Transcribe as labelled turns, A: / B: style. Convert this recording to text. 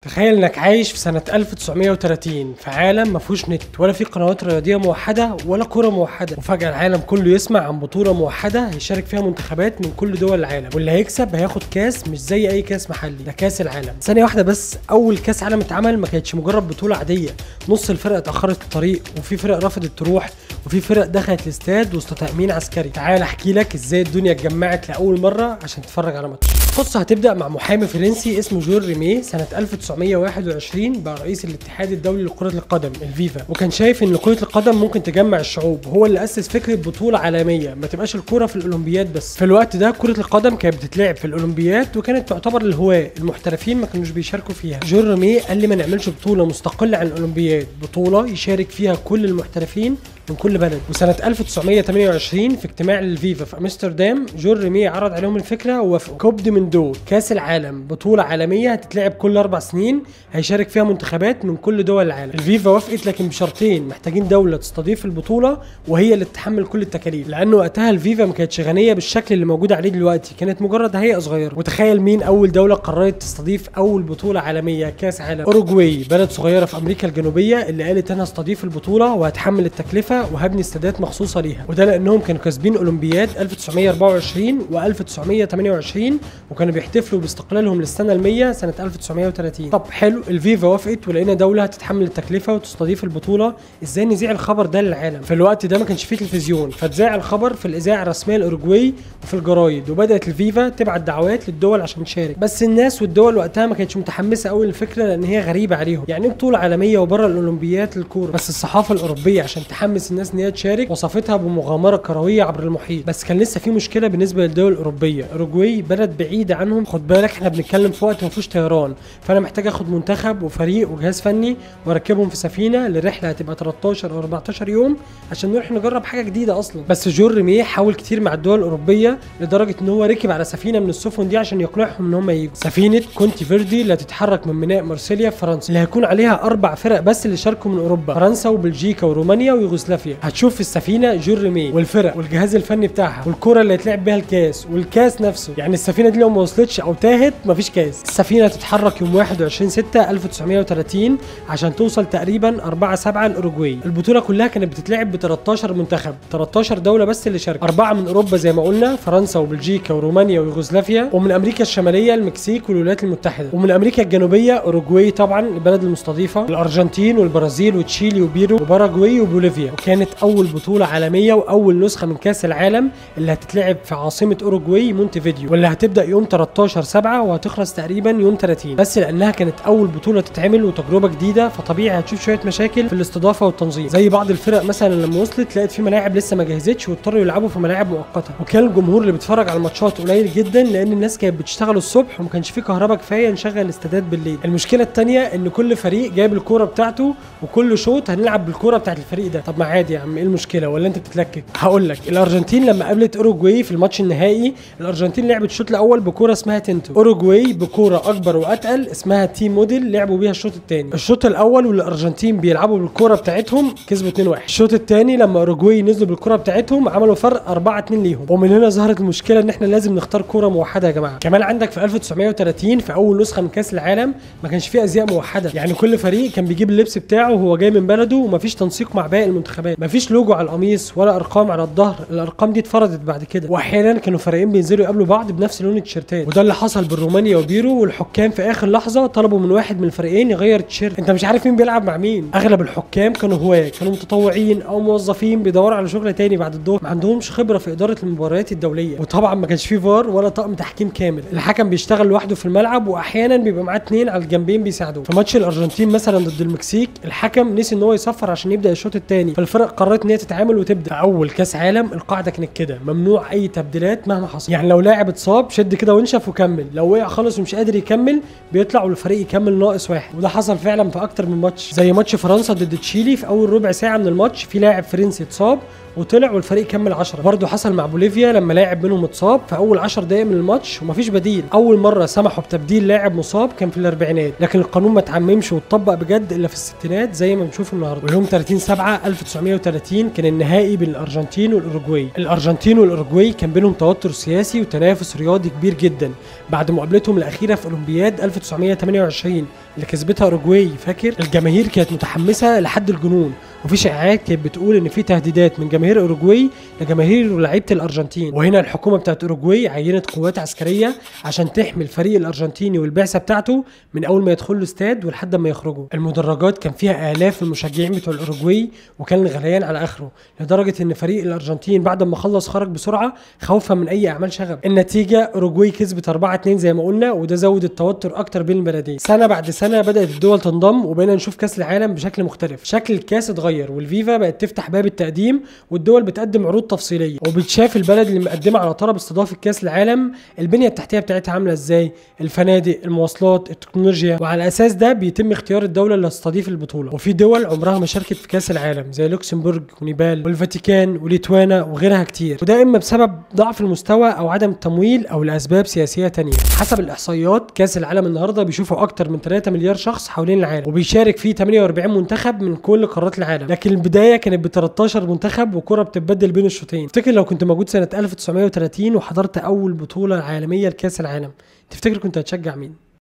A: تخيل انك عايش في سنة 1930 في عالم ما فيهوش نت ولا في قنوات رياضية موحدة ولا كرة موحدة، وفجأة العالم كله يسمع عن بطولة موحدة هيشارك فيها منتخبات من كل دول العالم، واللي هيكسب هياخد كاس مش زي اي كاس محلي، ده كاس العالم. ثانية واحدة بس، اول كاس عالم اتعمل ما كانتش مجرد بطولة عادية، نص الفرق اتأخرت الطريق وفي فرق رفضت تروح وفي فرق دخلت الاستاد وسط تأمين عسكري. تعال احكي لك ازاي الدنيا اتجمعت لأول مرة عشان تتفرج على ماتش. القصة هتبدأ مع محامي فرنسي اسمه جون ريمي. سنة 1921 بقى رئيس الاتحاد الدولي لكرة القدم الفيفا، وكان شايف ان كرة القدم ممكن تجمع الشعوب. هو اللي أسس فكرة بطولة عالمية ما تبقاش الكرة في الأولمبياد بس. في الوقت ده كرة القدم كانت بتتلعب في الأولمبياد وكانت تعتبر الهواة، المحترفين ما كانوش بيشاركوا فيها. جون ريمي قال لي ما نعملش بطولة مستقلة عن الأولمبياد، بطولة يشارك فيها كل المحترفين من كل بلد. وسنة 1928 في اجتماع للفيفا في امستردام، جون ريمي عرض عليهم الفكرة ووافقوا. كوب من دول كاس العالم، بطولة عالمية هتتلعب كل 4 سنين، هيشارك فيها منتخبات من كل دول العالم. الفيفا وافقت لكن بشرطين، محتاجين دولة تستضيف البطولة وهي اللي تتحمل كل التكاليف، لأنه وقتها الفيفا ما كانتش غنية بالشكل اللي موجود عليه دلوقتي، كانت مجرد هيئة صغيرة. وتخيل مين أول دولة قررت تستضيف أول بطولة عالمية كاس عالم؟ أوروجواي، بلد صغيرة في أمريكا الجنوبية، اللي قالت أنا هستضيف البطولة وهتحمل التكلفة وهبني استادات مخصوصة ليها. وده لأنهم كانوا كاسبين أولمبياد 1924 و1928 وكانوا بيحتفلوا باستقلالهم للسنة ال100 سنة 1930. طب حلو، الفيفا وافقت ولقينا دولة هتتحمل التكلفة وتستضيف البطولة، ازاي نذيع الخبر ده للعالم؟ في الوقت ده ما كانش فيه تلفزيون، فاتذاع الخبر في الإذاعة الرسمية الأوروجواي وفي الجرايد، وبدأت الفيفا تبعت دعوات للدول عشان تشارك. بس الناس والدول وقتها ما كانتش متحمسة قوي للفكرة لأن هي غريبة عليهم، يعني بطولة عالمية وبره الأولمبياد للكورة. بس الصحافة الأوروبية عشان تحمس الناس ان هي تشارك وصفتها بمغامرة كروية عبر المحيط. بس كان لسه في مشكلة بالنسبة للدول الأوروبية، أوروجواي بلد بعيدة عنهم، خد بالك احنا بنتكلم في وقت ما فيهوش طيران، فأنا محتاج اخد منتخب وفريق وجهاز فني واركبهم في سفينة لرحلة هتبقى 13 أو 14 يوم عشان نروح نجرب حاجة جديدة أصلا. بس جون ريمي حاول كتير مع الدول الأوروبية لدرجة ان هو ركب على سفينة من السفن دي عشان يقنعهم ان هم يجوا. سفينة كونتي فيردي اللي هتتحرك من ميناء مارسيليا في فرنسا، اللي هيكون عليها 4 فرق بس اللي شاركوا من أوروبا، فرنسا وبلجيكا ورومانيا ويوغوسلافيا. هتشوف في السفينة جون ريمي والفرق والجهاز الفني بتاعها والكرة اللي هيتلعب بيها الكاس والكاس نفسه، يعني السفينة دي لو ما وصلتش او تاهت مفيش كاس. السفينة تتحرك يوم 21/6/1930 عشان توصل تقريبا 4/7 الاوروجواي. البطولة كلها كانت بتتلعب ب 13 منتخب، 13 دولة بس اللي شاركوا، 4 من اوروبا زي ما قلنا، فرنسا وبلجيكا ورومانيا ويوغوسلافيا، ومن امريكا الشمالية المكسيك والولايات المتحدة، ومن امريكا الجنوبية اوروجواي طبعا البلد المستضيفة، الارجنتين والبرازيل وتشيلي وبيرو وباراجواي وبوليفيا. وكانت اول بطولة عالمية واول نسخة من كاس العالم اللي هتتلعب في عاصمة اوروجواي مونتيفيديو، واللي هتبدأ يوم 13/7 وهتخلص تقريبا يوم 30. بس لانها كانت اول بطولة تتعمل وتجربة جديدة فطبيعي هتشوف شوية مشاكل في الاستضافة والتنظيم، زي بعض الفرق مثلا لما وصلت لقيت في ملاعب لسه ما جهزتش واضطروا يلعبوا في ملاعب مؤقتة، وكان الجمهور اللي بيتفرج على الماتشات قليل جدا لان الناس كانت بتشتغل الصبح وما كانش في كهرباء كفاية نشغل الاستادات بالليل. المشكلة الثانية ان كل فريق جايب الكورة بتاعته وكل شوط هنلعب بالكورة بتاعت الفريق ده. طب ما عادي يا عم، ايه المشكلة ولا انت بتتلكك؟ هقول لك، الارجنتين لما قابلت اوروجواي في الماتش النهائي، الارجنتين لعبت الشوط الاول بكوره اسمها تنتو، اوروجواي بكوره اكبر واتقل اسمها تي موديل لعبوا بيها الشوط الثاني. الشوط الاول والارجنتين بيلعبوا بالكوره بتاعتهم كسبوا 2-1. الشوط الثاني لما اوروجواي نزلوا بالكوره بتاعتهم عملوا فرق 4-2 ليهم. ومن هنا ظهرت المشكله ان احنا لازم نختار كوره موحده يا جماعه. كمان عندك في 1930 في اول نسخه من كاس العالم ما كانش فيه ازياء موحده، يعني كل فريق كان بيجيب اللبس بتاعه وهو جاي من بلده ومفيش تنسيق مع باقي المنتخبات، مفيش لوجو على القميص ولا ارقام على الظهر، الارقام دي اتفرضت بعد كده، واحيانا كانوا فريقين بينزلوا يقابلوا بعض بنفس لون التيشيرتات، وده اللي حصل بالرومانيا وبيرو. والحكام في اخر لحظه طلبوا من واحد من الفريقين يغير التيشيرت، انت مش عارف مين بيلعب مع مين. اغلب الحكام كانوا هواه، كانوا متطوعين او موظفين بيدوروا على شغل تاني بعد الظهر، ما عندهمش خبره في اداره المباريات الدوليه، وطبعا ما كانش فيه فار ولا طاقم تحكيم كامل، الحكم بيشتغل لوحده في الملعب واحيانا بيبقى معاه 2 على الجنبين بيساعدوه. في ماتش الارجنتين مثلا ضد المكسيك الحكم نسي ان هو يصفر عشان يبدا الشوط الثاني، فالفرق قررت ان هي تتعامل وتبدا. اول كاس عالم القاعده كانت كده، ممنوع اي تبديلات مهما حصل، يعني لو لاعب اتصاب شد كده وانشف وكمل، لو وقع خالص ومش قادر يكمل بيطلع والفريق يكمل ناقص 1. وده حصل فعلا في اكتر من ماتش، زي ماتش فرنسا ضد تشيلي في اول ربع ساعه من الماتش في لاعب فرنسي اتصاب وطلع والفريق كمل 10. برضه حصل مع بوليفيا لما لاعب منهم اتصاب في اول 10 دقائق من الماتش ومفيش بديل. اول مره سمحوا بتبديل لاعب مصاب كان في الاربعينات، لكن القانون ما اتعممش واتطبق بجد الا في الستينات زي ما بنشوف النهارده. ويوم 30/7/1930 كان النهائي بين الارجنتين والاوروجواي. الارجنتين والاوروجواي كان بينهم توتر سياسي وتنافس رياضي كبير جدا بعد مقابلتهم الاخيره في اولمبياد 1928 اللي كسبتها اوروجواي. فاكر؟ الجماهير كانت متحمسه لحد الجنون، وفي شائعات كانت بتقول ان في تهديدات من جماهير اوروجواي لجماهير ولاعيبه الارجنتين. وهنا الحكومه بتاعت اوروجواي عينت قوات عسكريه عشان تحمي الفريق الارجنتيني والبعثه بتاعته من اول ما يدخلوا الاستاد ولحد ما يخرجوا. المدرجات كان فيها الاف المشجعين بتوع الاوروجواي وكان الغليان على اخره، لدرجه ان فريق الارجنتين بعد ما خلص خرج بسرعه خوفا من اي اعمال شغب. النتيجه اوروجواي كسبت 4-2 زي ما قلنا، وده زود التوتر اكتر بين البلدين. سنه بعد سنه بدات الدول تنضم وبقينا نشوف كاس العالم بشكل مختلف. شكل الكاس اتغير والفيفا بقت تفتح باب التقديم والدول بتقدم عروض تفصيليه، وبتشاف البلد اللي مقدمه على طلب استضافه كاس العالم البنيه التحتيه بتاعتها عامله ازاي، الفنادق، المواصلات، التكنولوجيا، وعلى الاساس ده بيتم اختيار الدوله اللي هتستضيف البطوله. وفي دول عمرها ما شاركت في كاس العالم زي لوكسمبورغ ونيبال والفاتيكان وليتوانا وغيرها كتير، وده اما بسبب ضعف المستوى او عدم التمويل او لاسباب سياسيه تانية. حسب الاحصائيات كاس العالم النهارده بيشوفه اكتر من 3 مليار شخص حوالين العالم، وبيشارك فيه 48 منتخب من كل قارات العالم. لكن البدايه كانت ب 13 منتخب وكره بتتبدل بين الشوطين. تفتكر لو كنت موجود سنه 1930 وحضرت اول بطوله عالميه لكاس العالم، تفتكر كنت هتشجع مين؟